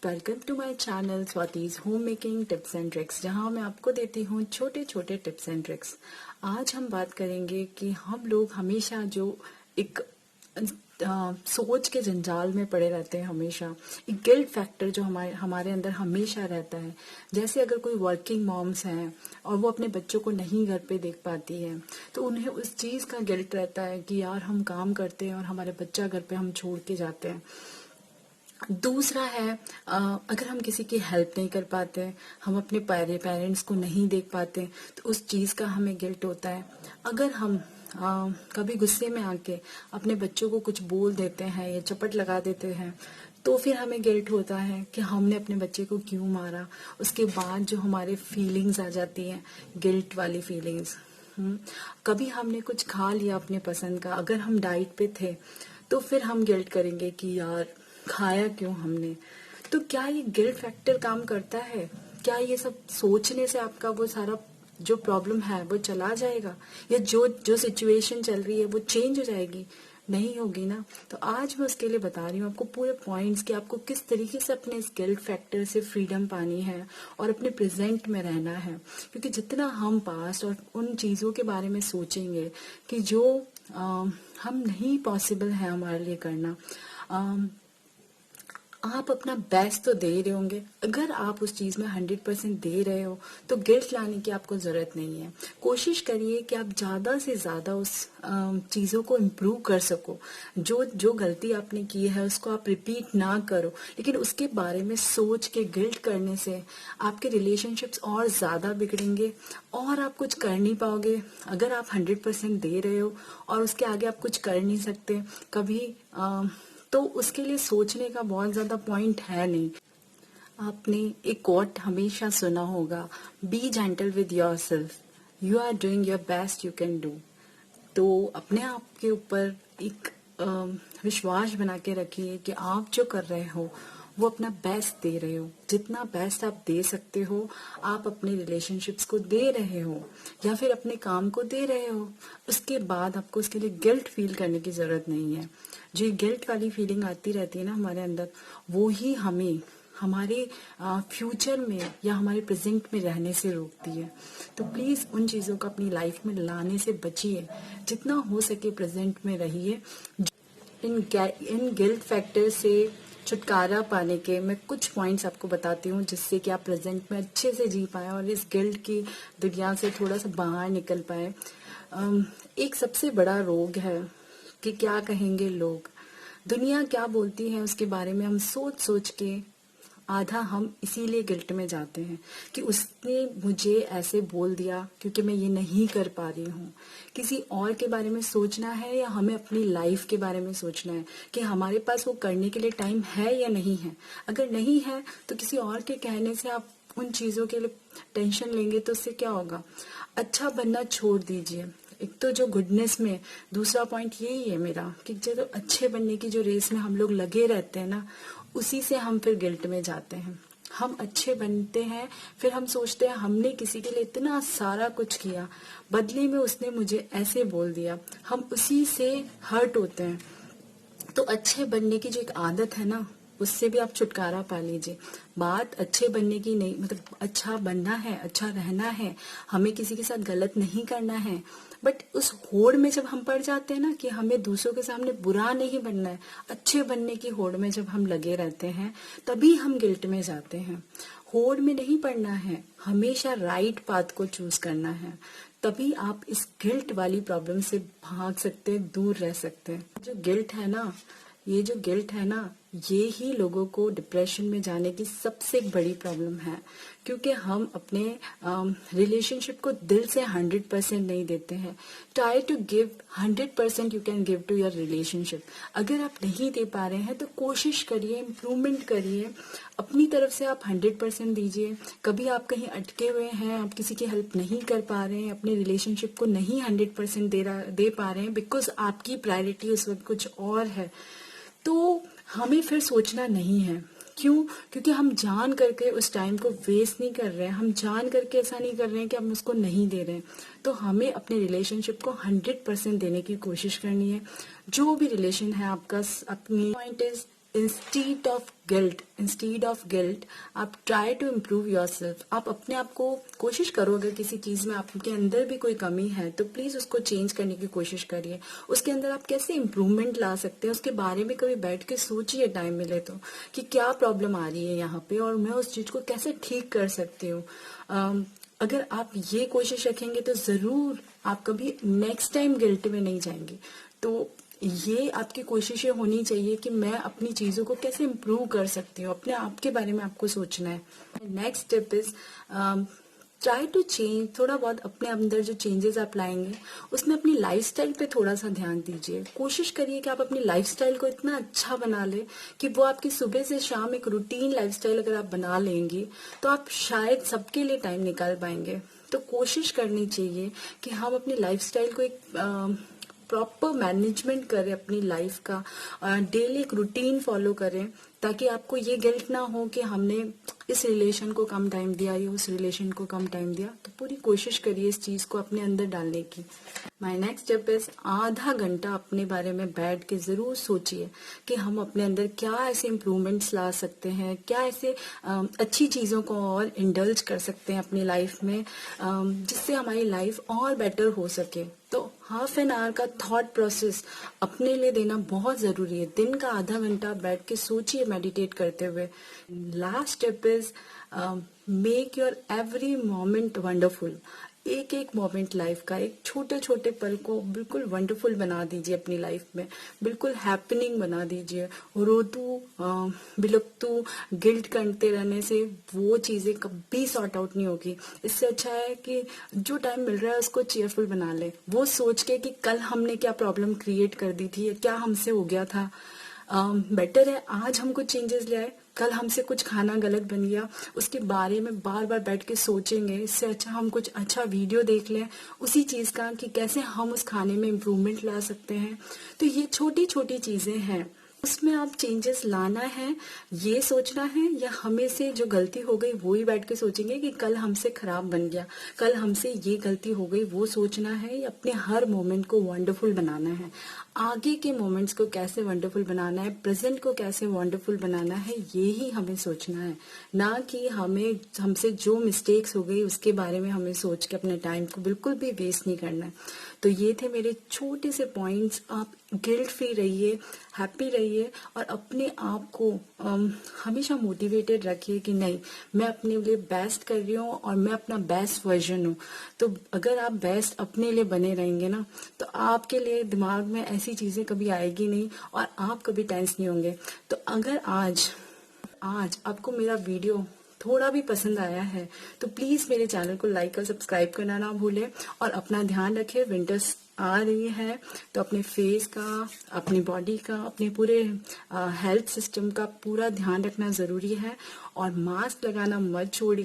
Welcome to my channel Swati's home making tips and tricks, जहां मैं आपको देती हूं छोटे छोटे टिप्स एंड ट्रिक्स। आज हम बात करेंगे कि हम लोग हमेशा जो एक सोच के जंजाल में पड़े रहते हैं, हमेशा एक गिल्ट फैक्टर जो हमारे अंदर हमेशा रहता है। जैसे अगर कोई वर्किंग मॉम्स हैं और वो अपने बच्चों को नहीं घर पे देख पाती है, तो उन्हें उस चीज़ का गिल्ट रहता है कि यार हम काम करते हैं और हमारे बच्चा घर पे हम छोड़ के जाते हैं। दूसरा है, अगर हम किसी की हेल्प नहीं कर पाते, हम अपने पेरेंट्स को नहीं देख पाते, तो उस चीज़ का हमें गिल्ट होता है। अगर हम कभी गुस्से में आके अपने बच्चों को कुछ बोल देते हैं या चपट लगा देते हैं, तो फिर हमें गिल्ट होता है कि हमने अपने बच्चे को क्यों मारा। उसके बाद जो हमारे फीलिंग्स आ जाती हैं, गिल्ट वाली फीलिंग्स। कभी हमने कुछ खा लिया अपने पसंद का, अगर हम डाइट पे थे, तो फिर हम गिल्ट करेंगे कि यार खाया क्यों हमने। तो क्या ये गिल्ट फैक्टर काम करता है? क्या ये सब सोचने से आपका वो सारा जो प्रॉब्लम है वो चला जाएगा, या जो जो सिचुएशन चल रही है वो चेंज हो जाएगी? नहीं होगी ना। तो आज मैं उसके लिए बता रही हूँ आपको पूरे पॉइंट्स कि आपको किस तरीके से अपने इस गिल्ट फैक्टर से फ्रीडम पानी है और अपने प्रेजेंट में रहना है। क्योंकि जितना हम पास्ट और उन चीज़ों के बारे में सोचेंगे कि जो हम नहीं पॉसिबल है हमारे लिए करना, आप अपना बेस्ट तो दे रहे होंगे। अगर आप उस चीज़ में 100% दे रहे हो, तो गिल्ट लाने की आपको ज़रूरत नहीं है। कोशिश करिए कि आप ज़्यादा से ज़्यादा उस चीज़ों को इम्प्रूव कर सको। जो जो गलती आपने की है उसको आप रिपीट ना करो, लेकिन उसके बारे में सोच के गिल्ट करने से आपके रिलेशनशिप्स और ज़्यादा बिगड़ेंगे और आप कुछ कर नहीं पाओगे। अगर आप 100% दे रहे हो और उसके आगे आप कुछ कर नहीं सकते कभी, तो उसके लिए सोचने का बहुत ज्यादा पॉइंट है नहीं। आपने एक कोट हमेशा सुना होगा, be gentle with yourself, you are doing your best you can do. तो अपने आप के ऊपर एक विश्वास बना के रखिए कि आप जो कर रहे हो वो अपना बेस्ट दे रहे हो। जितना बेस्ट आप दे सकते हो आप अपने रिलेशनशिप्स को दे रहे हो या फिर अपने काम को दे रहे हो। उसके बाद आपको उसके लिए गिल्ट फील करने की जरूरत नहीं है। जो गिल्ट वाली फीलिंग आती रहती है ना हमारे अंदर, वो ही हमें हमारे फ्यूचर में या हमारे प्रेजेंट में रहने से रोकती है। तो प्लीज उन चीजों को अपनी लाइफ में लाने से बचिए। जितना हो सके प्रेजेंट में रहिए। इन गिल्ट फैक्टर से छुटकारा पाने के मैं कुछ पॉइंट्स आपको बताती हूँ, जिससे कि आप प्रेजेंट में अच्छे से जी पाए और इस गिल्ट की दुनिया से थोड़ा सा बाहर निकल पाए। एक सबसे बड़ा रोग है कि क्या कहेंगे लोग, दुनिया क्या बोलती है उसके बारे में हम सोच सोच के आधा हम इसीलिए गिल्ट में जाते हैं कि उसने मुझे ऐसे बोल दिया क्योंकि मैं ये नहीं कर पा रही हूँ। किसी और के बारे में सोचना है या हमें अपनी लाइफ के बारे में सोचना है कि हमारे पास वो करने के लिए टाइम है या नहीं है। अगर नहीं है तो किसी और के कहने से आप उन चीजों के लिए टेंशन लेंगे तो उससे क्या होगा। अच्छा बनना छोड़ दीजिए। एक तो जो गुडनेस में दूसरा पॉइंट यही है मेरा कि जो अच्छे बनने की जो रेस में हम लोग लगे रहते हैं ना, उसी से हम फिर गिल्ट में जाते हैं। हम अच्छे बनते हैं, फिर हम सोचते हैं हमने किसी के लिए इतना सारा कुछ किया, बदले में उसने मुझे ऐसे बोल दिया। हम उसी से हर्ट होते हैं। तो अच्छे बनने की जो एक आदत है ना, उससे भी आप छुटकारा पा लीजिए। बात अच्छे बनने की नहीं, मतलब अच्छा बनना है, अच्छा रहना है, हमें किसी के साथ गलत नहीं करना है। बट उस होड़ में जब हम पड़ जाते हैं ना कि हमें दूसरों के सामने बुरा नहीं बनना है, अच्छे बनने की होड़ में जब हम लगे रहते हैं, तभी हम गिल्ट में जाते हैं। होड़ में नहीं पड़ना है, हमेशा राइट पाथ को चूज करना है। तभी आप इस गिल्ट वाली प्रॉब्लम से भाग सकते हैं, दूर रह सकते हैं। जो गिल्ट है ना, ये जो गिल्ट है ना, ये ही लोगों को डिप्रेशन में जाने की सबसे बड़ी प्रॉब्लम है। क्योंकि हम अपने रिलेशनशिप को दिल से 100% नहीं देते हैं। Try to give 100% you can give to your relationship. अगर आप नहीं दे पा रहे हैं तो कोशिश करिए, इम्प्रूवमेंट करिए, अपनी तरफ से आप 100% दीजिए। कभी आप कहीं अटके हुए हैं, आप किसी की हेल्प नहीं कर पा रहे हैं, अपने रिलेशनशिप को नहीं 100% दे पा रहे हैं बिकॉज आपकी प्रायोरिटी उस वक्त कुछ और है, तो हमें फिर सोचना नहीं है। क्यों? क्योंकि हम जान करके उस टाइम को वेस्ट नहीं कर रहे हैं, हम जान करके ऐसा नहीं कर रहे हैं कि हम उसको नहीं दे रहे हैं। तो हमें अपने रिलेशनशिप को 100% देने की कोशिश करनी है। जो भी रिलेशन है आपका, अपनी point is instead of guilt आप try to improve yourself. आप अपने आप को कोशिश करो, अगर किसी चीज में आपके अंदर भी कोई कमी है तो प्लीज उसको चेंज करने की कोशिश करिए। उसके अंदर आप कैसे इम्प्रूवमेंट ला सकते हैं उसके बारे में कभी बैठ के सोचिए, टाइम मिले तो, कि क्या प्रॉब्लम आ रही है यहाँ पे और मैं उस चीज को कैसे ठीक कर सकती हूँ। अगर आप ये कोशिश रखेंगे तो जरूर आप कभी नेक्स्ट टाइम गिल्ट में नहीं जाएंगे। तो ये आपकी कोशिशें होनी चाहिए कि मैं अपनी चीजों को कैसे इम्प्रूव कर सकती हूँ, अपने आप के बारे में आपको सोचना है। Next step is try to change. थोड़ा बहुत अपने अंदर जो चेंजेस आप लाएंगे उसमें अपनी लाइफस्टाइल पे थोड़ा सा ध्यान दीजिए। कोशिश करिए कि आप अपनी लाइफस्टाइल को इतना अच्छा बना ले कि वो आपकी सुबह से शाम एक रूटीन लाइफस्टाइल अगर आप बना लेंगे तो आप शायद सबके लिए टाइम निकाल पाएंगे। तो कोशिश करनी चाहिए कि हम अपनी लाइफस्टाइल को एक प्रॉपर मैनेजमेंट करें अपनी लाइफ का, डेली एक रूटीन फॉलो करें, ताकि आपको ये गिल्ट ना हो कि हमने इस रिलेशन को कम टाइम दिया या उस रिलेशन को कम टाइम दिया। तो पूरी कोशिश करिए इस चीज को अपने अंदर डालने की। माय नेक्स्ट स्टेप इज आधा घंटा अपने बारे में बैठ के जरूर सोचिए कि हम अपने अंदर क्या ऐसे इम्प्रूवमेंट्स ला सकते हैं, क्या ऐसे अच्छी चीजों को और इंडल्ज कर सकते हैं अपनी लाइफ में, जिससे हमारी लाइफ और बेटर हो सके। तो हाफ एन आवर का थॉट प्रोसेस अपने लिए देना बहुत जरूरी है। दिन का आधा घंटा बैठ के सोचिए मेडिटेट करते हुए। Last step is make your every moment wonderful. एक एक मोमेंट लाइफ का, एक छोटे छोटे पल को बिल्कुल वंडरफुल बना दीजिए अपनी लाइफ में, बिल्कुल हैपनिंग बना दीजिए। रोतू बिलकतू गिल्ट करते रहने से वो चीजें कभी सॉर्ट आउट नहीं होगी। इससे अच्छा है कि जो टाइम मिल रहा है उसको चेयरफुल बना ले, वो सोच के कि कल हमने क्या प्रॉब्लम क्रिएट कर दी थी, क्या हमसे हो गया था। बेटर है आज हम कुछ चेंजेस ले आए, कल हमसे कुछ खाना गलत बन गया उसके बारे में बार बार बैठ के सोचेंगे। इससे अच्छा हम कुछ अच्छा वीडियो देख लें उसी चीज का कि कैसे हम उस खाने में इम्प्रूवमेंट ला सकते हैं। तो ये छोटी छोटी चीजें हैं, उसमें आप चेंजेस लाना है, ये सोचना है, या हमें से जो गलती हो गई वो ही बैठ के सोचेंगे कि कल हमसे खराब बन गया, कल हमसे ये गलती हो गई, वो सोचना है, या अपने हर मोमेंट को वंडरफुल बनाना है। आगे के मोमेंट्स को कैसे वंडरफुल बनाना है, प्रेजेंट को कैसे वंडरफुल बनाना है, ये ही हमें सोचना है, ना कि हमें हमसे जो मिस्टेक्स हो गई उसके बारे में हमें सोच के अपने टाइम को बिल्कुल भी वेस्ट नहीं करना है। तो ये थे मेरे छोटे से पॉइंट्स। आप गिल्ट फ्री रहिए, हैप्पी रहिए और अपने आप को हमेशा मोटिवेटेड रखिए कि नहीं, मैं अपने लिए बेस्ट कर रही हूँ और मैं अपना बेस्ट वर्जन हूँ। तो अगर आप बेस्ट अपने लिए बने रहेंगे ना तो आपके लिए दिमाग में ऐसी चीजें कभी आएगी नहीं और आप कभी टेंस नहीं होंगे। तो अगर आज आपको मेरा वीडियो थोड़ा भी पसंद आया है तो प्लीज मेरे चैनल को लाइक और सब्सक्राइब करना ना भूलें और अपना ध्यान रखें। विंटर्स आ रही है तो अपने फेस का, अपनी बॉडी का, अपने पूरे हेल्थ सिस्टम का पूरा ध्यान रखना जरूरी है और मास्क लगाना मत छोड़िए।